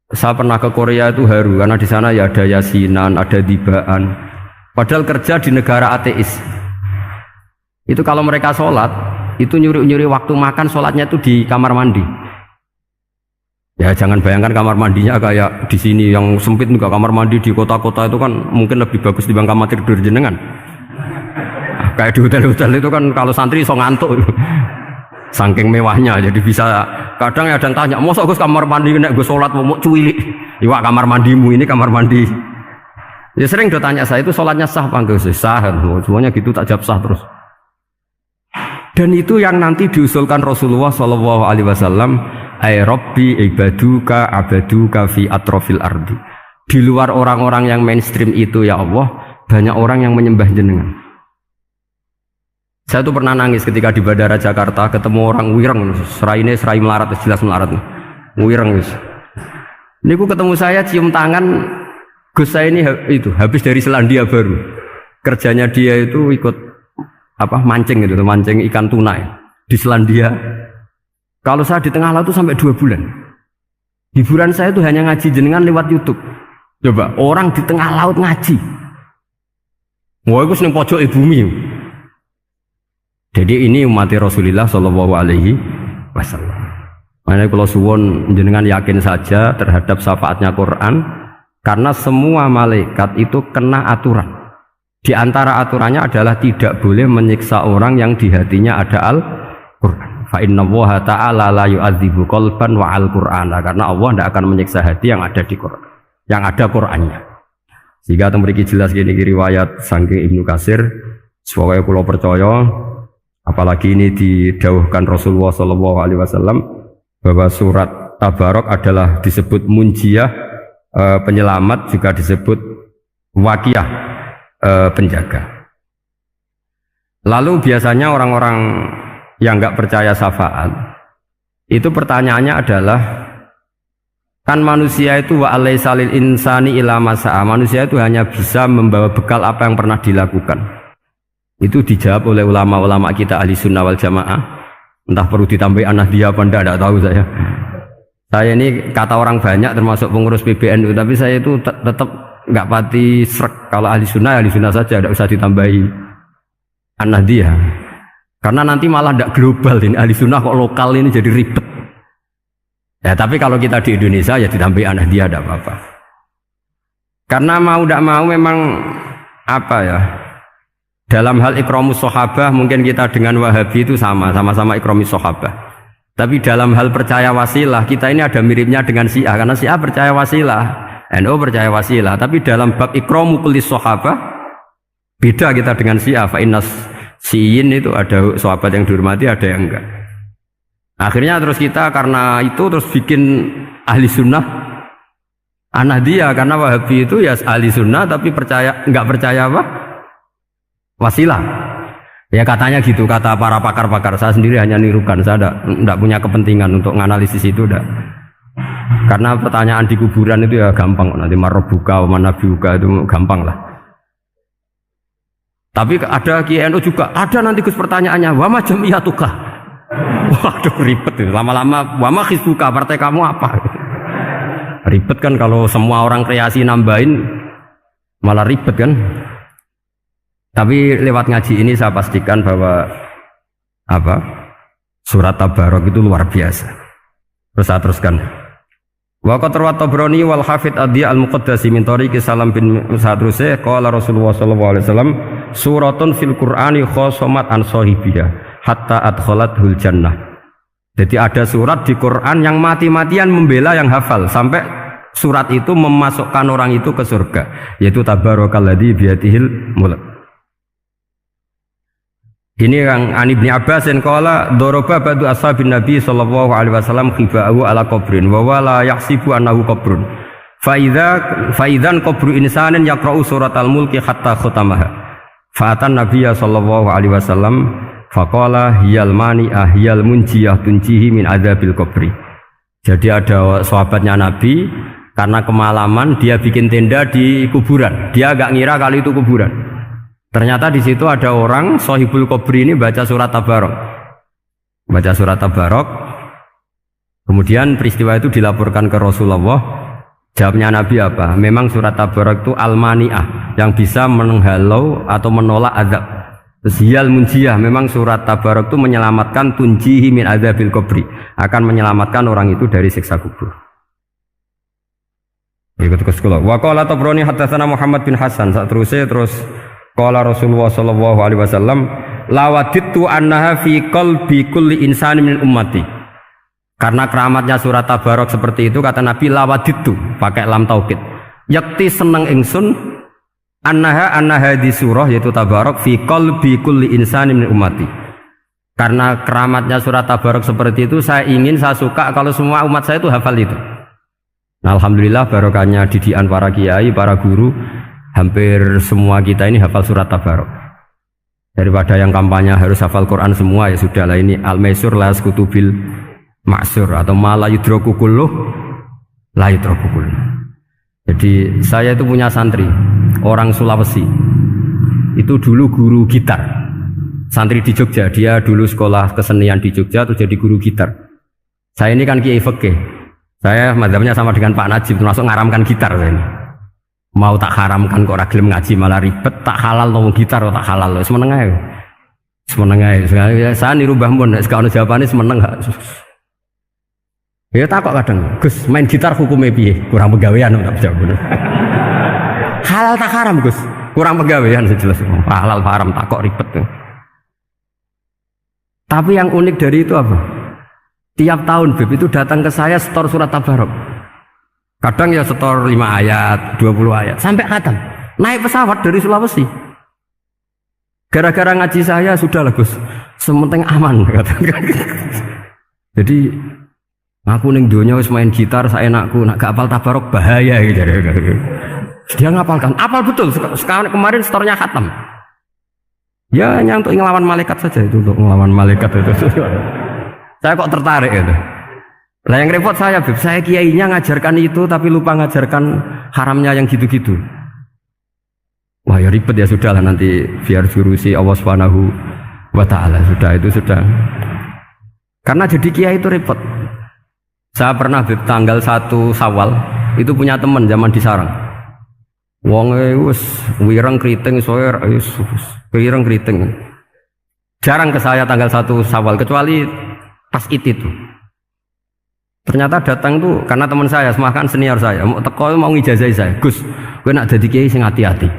Saya pernah ke Korea itu haru karena di sana ya ada yasinan, ada dibaan. Padahal kerja di negara ateis. Itu kalau mereka sholat, itu nyuri waktu makan sholatnya itu di kamar mandi. Ya jangan bayangkan kamar mandinya kayak di sini yang sempit juga. Kamar mandi di kota-kota itu kan mungkin lebih bagus dibanding kamar tidur jenengan. Kayak di hotel-hotel itu kan kalau santri so ngantuk. Saking mewahnya, jadi bisa kadang ada yang tanya, masa Gus kamar mandi nek gue sholat mau cuilik, iwak kamar mandimu ini kamar mandi. Ya sering do tanya saya itu sholatnya sah apa enggak sih? Sah, semuanya gitu tak jawab sah terus. Dan itu yang nanti diusulkan Rasulullah Shallallahu Alaihi Wasallam, ay Rabbi ibaduka abaduka fi atrofil ardi. Di luar orang-orang yang mainstream itu ya Allah, banyak orang yang menyembah jenengan. Saya tuh pernah nangis ketika di Bandara Jakarta ketemu orang wireng, serai melarat, jelas melarat, wireng wis. Ini aku ketemu saya cium tangan, Gus saya ini itu habis dari Selandia Baru, kerjanya dia itu ikut mancing gitu, mancing ikan tuna ya, di Selandia. Kalau saya di tengah laut itu sampai 2 bulan. Hiburan saya itu hanya ngaji jenengan lewat YouTube. Coba orang di tengah laut ngaji. Wah itu seneng pojok bumi. Jadi ini umat Rasulullah Shallallahu Alaihi Wasallam. Makanya kalau suwon jenengan yakin saja terhadap syafaatnya Quran, karena semua malaikat itu kena aturan. Di antara aturannya adalah tidak boleh menyiksa orang yang di hatinya ada Al-Quran. Fa inna Allaha ta'ala la yu'adzibu qalban wa al-Qur'ana, karena Allah tidak akan menyiksa hati yang ada di Quran, yang ada Qurannya. Sehingga memiliki jelas gini riwayat saking Ibnu Katsir, sebagai pulau percaya. Apalagi ini didawuhkan Rasulullah Shallallahu Alaihi Wasallam bahwa surat Tabarok adalah disebut munjiyah, penyelamat, juga disebut wakiyah, penjaga. Lalu biasanya orang-orang yang nggak percaya syafaat itu pertanyaannya adalah, kan manusia itu wa alaisalil insani ila masa'a, manusia itu hanya bisa membawa bekal apa yang pernah dilakukan. Itu dijawab oleh ulama-ulama kita ahli sunnah wal jamaah. Entah perlu ditambahi anahdia apa enggak tahu saya. Saya ini kata orang banyak termasuk pengurus PBNU, tapi saya itu tetap enggak pati srek. Kalau ahli sunnah saja, enggak usah ditambahi anahdia. Karena nanti malah enggak global ini, ahli sunnah kok lokal ini jadi ribet. Ya tapi kalau kita di Indonesia ya ditambahi anahdia enggak apa-apa. Karena mau enggak mau memang dalam hal ikramus sahabah mungkin kita dengan Wahabi itu sama-sama ikramus sahabah. Tapi dalam hal percaya wasilah kita ini ada miripnya dengan Syiah, karena Syiah percaya wasilah, NU percaya wasilah. Tapi dalam bab ikramu kulli sahabah beda kita dengan Syiah. Fa innas Syiin itu ada sahabat yang dihormati, ada yang enggak. Akhirnya terus kita karena itu terus bikin ahli sunnah anahdia, karena Wahabi itu ya ahli sunnah tapi enggak percaya wasilah. Ya katanya gitu, kata para pakar-pakar. Saya sendiri hanya nirukan, saya tidak punya kepentingan untuk menganalisis itu. Karena pertanyaan di kuburan itu ya gampang, nanti marobuka, manabiuka itu gampang lah. Tapi ada KNU juga, ada nanti Gus pertanyaannya, wama jamiyatuka. Waduh ribet itu, lama-lama wama hizbuka, partai kamu apa? Ribet kan kalau semua orang kreasi nambahin, malah ribet kan. Tapi lewat ngaji ini saya pastikan bahwa surat Tabarok itu luar biasa. Terus saya teruskan. Wa qad rawat Tabrani wal Hafidz Adhiya al-Muqaddasi min tariqi Salam bin Sadrusih qala Rasulullah sallallahu alaihi wasallam suratun fil Qur'ani khosomat an sahibiha hatta adkhalathul jannah. Jadi ada surat di Quran yang mati-matian membela yang hafal sampai surat itu memasukkan orang itu ke surga, yaitu Tabarakalladzi biyadihil mulk. Ini yang Ani bin Abbas dan qala doroba badu ashabin Nabi sallallahu alaihi wasallam khiba'u ala qabrin wa wala yahsibu annahu qabrun fa idzan qabru insanin yaqra'u suratal mulki hatta khatamaha fa atan nabiyya sallallahu alaihi wasallam faqala hiyal mani'ah hiyal munjiyah tunjihi min adzabil qabri. Jadi ada sahabatnya Nabi karena kemalaman dia bikin tenda di kuburan, dia agak ngira kalau itu kuburan. Ternyata di situ ada orang Sohibul Qabri ini baca surat Tabarok. Kemudian peristiwa itu dilaporkan ke Rasulullah. Jawabnya Nabi apa? Memang surat Tabarak itu al-mani'ah, yang bisa menghalau atau menolak azab. Terus hiyal munjiyah, memang surat Tabarak itu menyelamatkan tunjihi min adzabil qabri, akan menyelamatkan orang itu dari siksa kubur. Ikut ke sekolah. Wa qala Tabrani haddatsana Muhammad bin Hasan. Saat terus qala Rasulullah sallallahu alaihi wasallam lawadittu annaha fi qalbi kulli insani min ummati. Karena keramatnya surat Tabarak seperti itu, kata Nabi lawadittu pakai lam taukid. Yakti seneng ingsun annaha di surah yaitu Tabarak fi qalbi kulli insani min ummati. Karena keramatnya surat Tabarak seperti itu, saya suka kalau semua umat saya itu hafal itu. Nah, alhamdulillah barokahnya didikan para kiai, para guru, hampir semua kita ini hafal surat Tabarak. Daripada yang kampanye harus hafal Quran semua, ya sudahlah, ini al-maisur la yasqutubil maksur atau malah yudroku kulluh la yudroku kulluh. Jadi saya itu punya santri orang Sulawesi, itu dulu guru gitar, santri di Jogja. Dia dulu sekolah kesenian di Jogja terus jadi guru gitar. Saya ini kan kiai fikih, saya mazhabnya sama dengan Pak Najib, termasuk ngaramkan gitar. Saya ini mau tak haramkan kok ora gelem ngaji malah ribet, tak halal ngomong gitar kok tak halal. Semeneng ae, saya niru Mbah Mun, nek ono jawabane semeneng gak. Ya takok kadang, Gus main gitar hukumnya piye? Kurang pegawean tak jawab. Halal tak haram Gus? Kurang pegawean sejelas. Halal haram takok ribet. Tapi yang unik dari itu apa? Tiap tahun Beb itu datang ke saya setor surat Tabarak. Kadang ya setor 5 ayat, 20 ayat, sampai khatam. Naik pesawat dari Sulawesi. Gara-gara ngaji saya sudahlah Gus, sementing aman katakan. Jadi aku ning donya wis main gitar saenakku, nak gak apal Tabarak bahaya gitu. Dia ngapalkan, apal betul. Sekarang kemarin setornya khatam. Ya hanya untuk ngelawan malaikat saja itu, untuk ngelawan malaikat itu. Saya kok tertarik gitu. Lah yang repot saya, Beb, saya kiainya ngajarkan itu tapi lupa ngajarkan haramnya yang gitu-gitu. Wah ya ribet ya, sudahlah nanti biar diurusi Allah Subhanahu wa taala. Sudah itu sudah. Karena jadi kiai itu repot. Saya pernah tanggal 1 Syawal itu punya teman zaman di Sarang. Wonge wis wireng kriting soer wireng kriting. Jarang ke saya tanggal 1 Syawal kecuali pas itu. Ternyata datang tuh karena teman saya, semakan senior saya, mau teko mau ngijazahi saya. Gus, kowe nak dadi kiai sing hati-hati.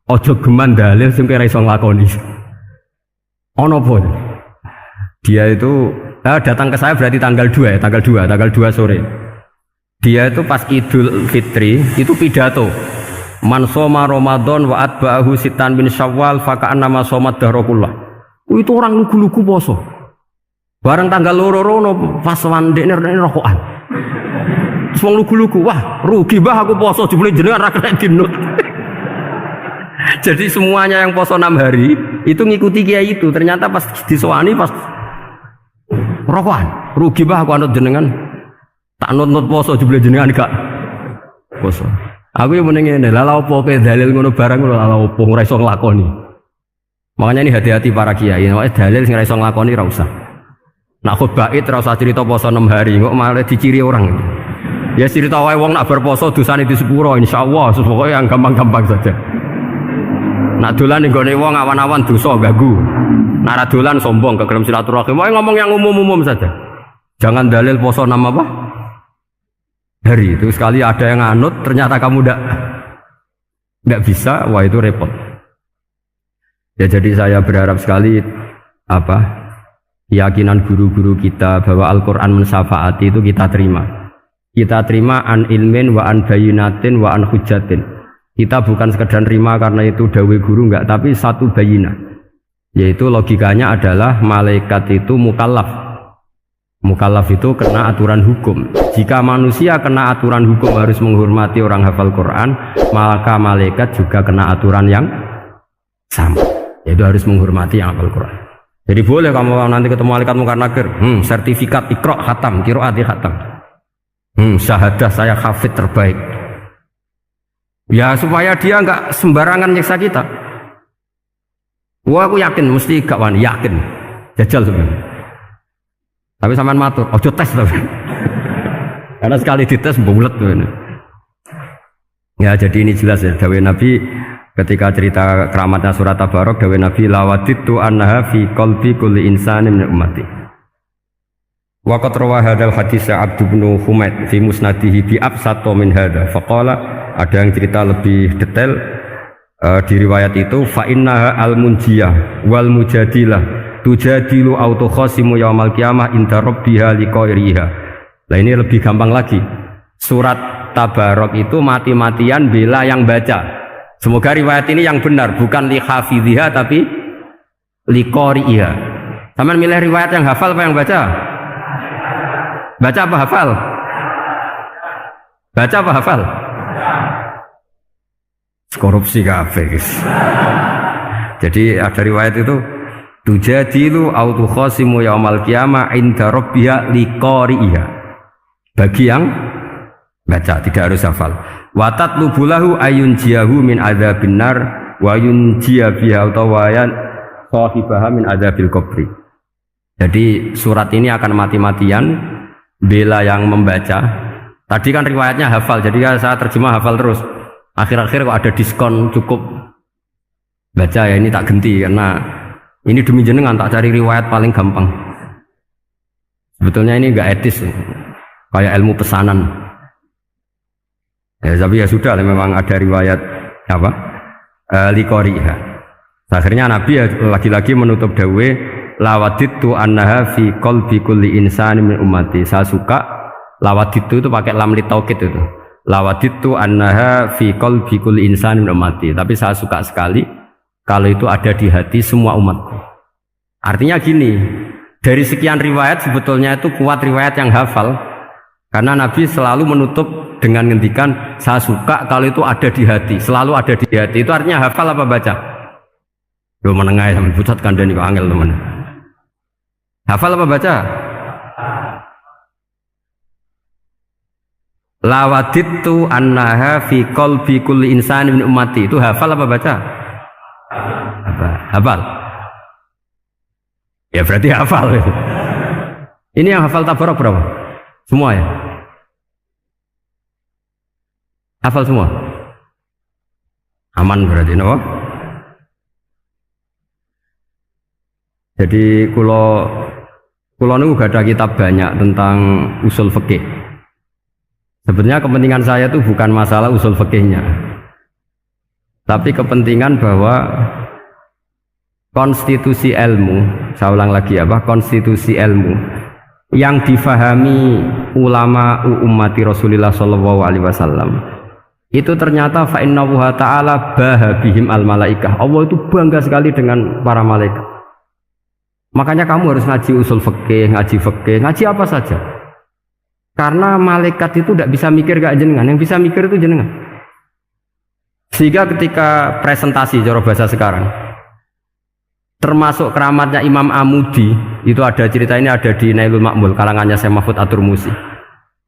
Ojo geman dalil sing kowe ora iso nglakoni. Ono apa? Dia itu datang ke saya berarti tanggal 2 ya, tanggal 2 sore. Dia itu pas Idul Fitri itu pidato. Man shoma Ramadan wa atba'ahu sitan min Syawal fa ka'annama shomat dahrakullah. Itu orang lugu-lugu poso. Bareng tanggal loro-loro pas wandekne rokokan. Wong lugu-lugu, wah rugi bah aku poso jebule jenengan ra kena dinut. Jadi semuanya yang poso 6 hari itu ngikuti kiai itu. Ternyata pas disowani pas rokokan, rugi bah aku anut jenengan. Tak nut poso jebule jenengan gak poso. Aku yang meneng ngene, lha opo kowe dalil ngono barang lho, lha opo ora iso nglakoni. Makanya ini hati-hati para kiai, nek dalil sing ora iso nglakoni ra usah. Nak khutbah id ora usah cerita poso 6 hari, kok malah diciri orang. Ya cerita wae wong nak berposo dosane di sepuro insyaallah, pokoke yang gampang-gampang saja. Nak dolan ning gone wong awan-awan dosa ganggu. Nak ra dolan sombong kegelem silaturahim. Wae ngomong yang umum-umum saja. Jangan dalil poso 6 apa? Hari itu sekali ada yang anut ternyata kamu enggak bisa, wah itu repot. Ya jadi saya berharap sekali keyakinan guru-guru kita bahwa Al-Quran mensyafaati itu kita terima. Kita terima an ilmin wa an bayinatin wa an hujatin. Kita bukan sekedar terima karena itu dawai guru enggak, tapi satu bayina. Yaitu logikanya adalah malaikat itu mukallaf. Mukallaf itu kena aturan hukum. Jika manusia kena aturan hukum harus menghormati orang hafal Quran, maka malaikat juga kena aturan yang sama. Yaitu harus menghormati yang hafal Quran. Jadi boleh kamu nanti ketemu malaikat mungkar nakir, sertifikat Iqra khatam, qiraati khatam. Syahadah saya hafid terbaik. Ya supaya dia enggak sembarangan nyiksa kita. Wah aku yakin mesti gak wani, yakin. Jajal sebenarnya. Tapi sampean matur, ojo tes tapi. Karena sekali dites bulet tuh ini. Ya, jadi ini jelas ya dawuh Nabi ketika cerita keramatnya surat Tabarok, dawuh Nabi lawaditu annaha fi qalbi kulli insanin min ummati. Wa qad rawa hadzal hadits Abd bin Humaid fi musnadihi bi absata min hadza. Faqala, ada yang cerita lebih detail di riwayat itu, fa innaha al-munjiyah wal mujadilah tujadilu auto khasimu yaumal qiyamah inda rabbiha liqairiha. Nah ini lebih gampang lagi. Surat Tabarok itu mati-matian bela yang baca. Semoga riwayat ini yang benar, bukan li hafidhiha tapi li qari'iha. Sama milih riwayat yang hafal apa yang baca? Baca apa hafal? Baca apa hafal? Korupsi kafe guys. Jadi ada riwayat itu tujadilu autu khasimu yaumal qiyamah inda rabbiha li qari'iha. Bagi yang baca, tidak harus hafal. Watat lubulahu ayun jiahu min adzabin nar wa yun jia biha utawayan sahibaha min adzabil qabri. Jadi surat ini akan mati-matian bela yang membaca. Tadi kan riwayatnya hafal, jadi saya terjemah hafal terus. Akhir-akhir kok ada diskon cukup baca ya, ini tak ganti karena ini demi jenengan tak cari riwayat paling gampang. Sebetulnya ini enggak etis, kayak ilmu pesanan. Ya, tapi ya sudah, memang ada riwayat apa liqariha. Akhirnya Nabi ya lagi-lagi menutup dawe lawaditu annaha fi qalbi kulli insani min ummati. Saya suka lawaditu itu pakai lam li taukid itu. Lawaditu annaha fi qalbi kulli insani min ummati. Tapi saya suka sekali kalau itu ada di hati semua umatku. Artinya gini, dari sekian riwayat sebetulnya itu kuat riwayat yang hafal. Karena Nabi selalu menutup dengan ngendikan saya suka kalau itu ada di hati, selalu ada di hati. Itu artinya hafal apa baca? Yo menengah sampai pusat kandani kok angel teman. Hafal apa baca? Lawaditu annaha fi qalbi kulli insani min ummati. Itu hafal apa baca? Hafal. Ya berarti hafal. Ini yang hafal Tabarok berapa? Semua ya? Hafal semua? Aman berarti, no? Jadi kulo niku gak ada kitab banyak tentang usul fikih. Sebenarnya kepentingan saya itu bukan masalah usul fikihnya, tapi kepentingan bahwa konstitusi ilmu, saya ulang lagi apa? Konstitusi ilmu yang difahami ulama ummati Rasulullah sallallahu alaihi wasallam itu ternyata fa innahu ta'ala bahabihim al malaikah. Allah itu bangga sekali dengan para malaikat. Makanya kamu harus ngaji usul fikih, ngaji apa saja. Karena malaikat itu tidak bisa mikir gak jenengan, yang bisa mikir itu jenengan. Sehingga ketika presentasi cara bahasa sekarang, termasuk keramatnya Imam Amudi, itu ada cerita ini ada di Nailul Ma'mul kalangannya Syekh Mahfud At-Turmusi.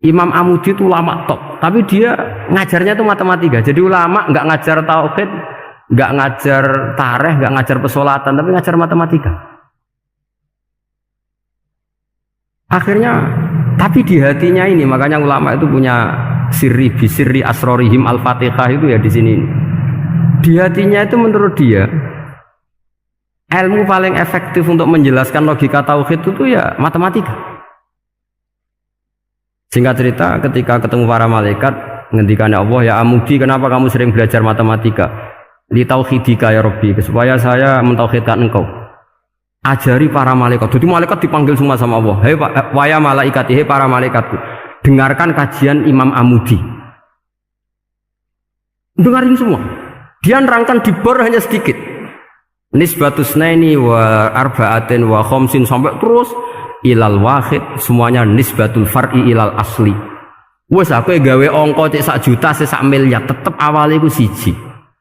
Imam Amudi itu ulama top, tapi dia ngajarnya itu matematika. Jadi ulama nggak ngajar tauhid, nggak ngajar tarikh, nggak ngajar pesolatan, tapi ngajar matematika. Akhirnya, tapi di hatinya ini, makanya ulama itu punya sirri bisirri asrorihim al-fatihah itu ya di sini. Di hatinya itu menurut dia ilmu paling efektif untuk menjelaskan logika tauhid itu ya matematika. Singkat cerita, ketika ketemu para malaikat, ngendikan ya Allah, ya Amudi, kenapa kamu sering belajar matematika? Li tauhidika ya Rabbi, supaya saya mentauhidkan engkau. Ajari para malaikat. Jadi malaikat dipanggil semua sama Allah. Hei waya malaikat, hei para malaikatku, dengarkan kajian Imam Amudi. Dengarin semua. Dia nerangkan di bor hanya sedikit. Nisbatus naini wa arba'atin wa khamsin sampai terus ilal wahid, semuanya nisbatul far'i ilal asli. Wes aku gawe angka cek 1 juta cek 1 miliar tetep awalnya iku siji.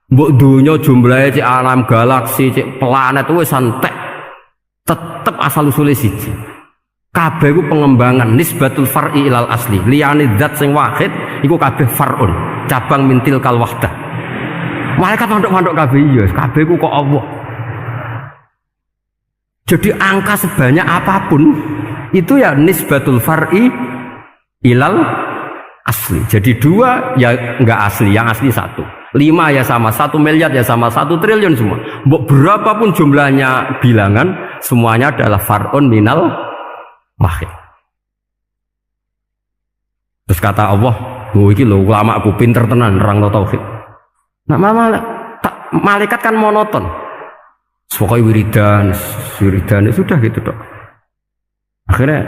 Mbok donya jumlahe cek alam galaksi cek planet wis santek. Tetep asal usule siji. Kabeh iku pengembangan nisbatul far'i ilal asli. Liyane zat sing wahid iku kabeh far'un, cabang mintil kal wahdah. Malaikat manduk-manduk kabeh iya, kabeh iku kok Allah. Jadi angka sebanyak apapun itu ya nisbatul far'i ilal asli. Jadi 2 ya enggak asli, yang asli 1. 5 ya sama, 1 miliar ya sama, 1 triliun semua. Berapapun jumlahnya bilangan, semuanya adalah far'un minal wahid. Terus kata Allah, "Oh iki lho ulama aku pinter tenan nerangno tauhid." Nah, malaikat kan monoton. Pokoknya wiridan sudah gitu dok. Akhirnya,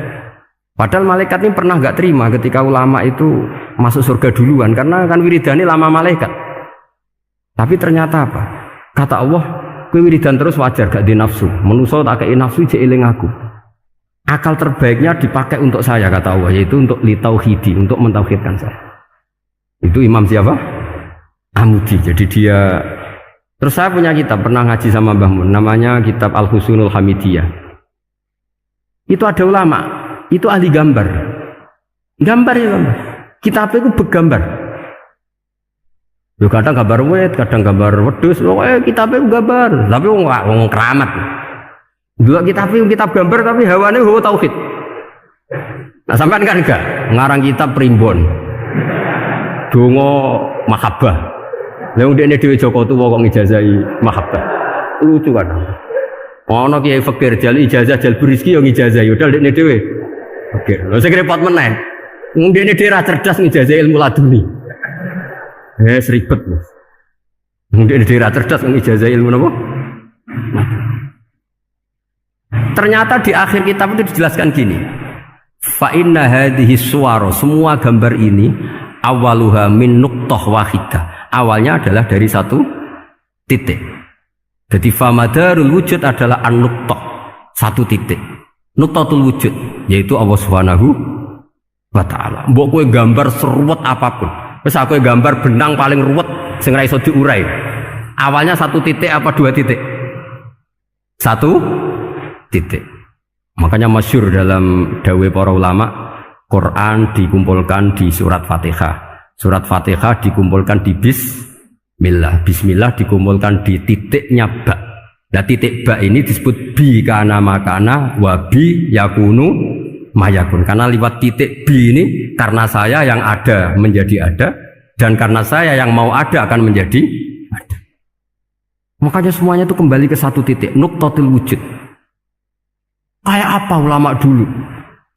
padahal malaikat ini pernah nggak terima ketika ulama itu masuk surga duluan karena kan wiridan ini lama malaikat. Tapi ternyata apa? Kata Allah, kowe wiridan terus wajar gak di nafsu. Manusa tak kei nafsu jek eling aku. Akal terbaiknya dipakai untuk saya kata Allah, yaitu untuk litauhidi, untuk mentauhidkan saya. Itu Imam siapa? Amudi. Jadi dia. Terus saya punya kitab pernah ngaji sama Mbah Mun, namanya kitab Al-Husunul Hamidiyah. Itu ada ulama, itu ahli gambar. Gambar ya gambar. Kitab itu bergambar. Yo kadang gambar wet, kadang gambar wedhus, pokoknya kitabnya gambar. Tapi wong keramat. Dua kitab gambar tapi hawane ho tauhid. Nah sampean kan enggak ngarang kitab primbon. Donga mahabbah. Lah ndekne dhewe Joko Tuwa kok ngijazahi mahabbah. Lucu kan. Ono kiai fakir jali ijazah jal berizki yo ngijazahi udah ndekne dhewe. Oke, lho sing repot meneh. Ndekne dhewe ra cerdas ngijazahi ilmu laduni. Seribet. Mungkin dia cerdas ijazah ilmu apa? Ternyata di akhir kitab itu dijelaskan gini. Fa inna hadhihi suwara, semua gambar ini awaluha min nuqtah wahidah. Awalnya adalah dari 1 titik. Jadi famadarul wujud adalah an-nuqtah, 1 titik. Nuqtatul wujud yaitu Allah Subhanahu wa taala. Mbok kowe gambar seruwet apapun. Terus aku gambar benang paling ruwet sing ra iso diurai. Awalnya 1 titik apa 2 titik? 1 titik. Makanya masyhur dalam dawuh para ulama, Quran dikumpulkan di surat Fatihah. Surat Fatihah dikumpulkan di bismillah. Bismillah dikumpulkan di titiknya ba. Nah titik ba ini disebut bi kana makana wa bi yakunu mayakun, karena lewat titik B ini karena saya yang ada menjadi ada dan karena saya yang mau ada akan menjadi ada. Makanya semuanya itu kembali ke 1 titik, nuqtatul wujud. Kayak apa ulama dulu?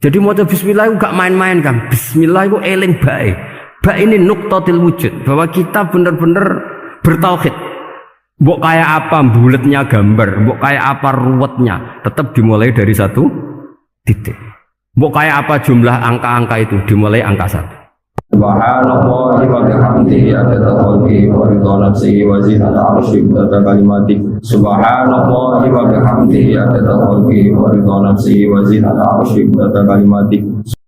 Jadi mau bismillah itu gak main-main kan? Bismillah itu eling bae. Bae ini nuqtatul wujud, bahwa kita benar-benar bertauhid. Mbok kayak apa buletnya gambar, mbok kayak apa ruwetnya, tetap dimulai dari 1 titik. Mbok kayak apa jumlah angka-angka itu dimulai angka 1. Subhanallah wa bihamdihi adada khalqihi wa ridha nafsihi wa zinata 'arsyihi wa adada kalimatihi. Subhanallah wa bihamdihi adada khalqihi wa ridha nafsihi wa zinata 'arsyihi wa adada kalimatihi.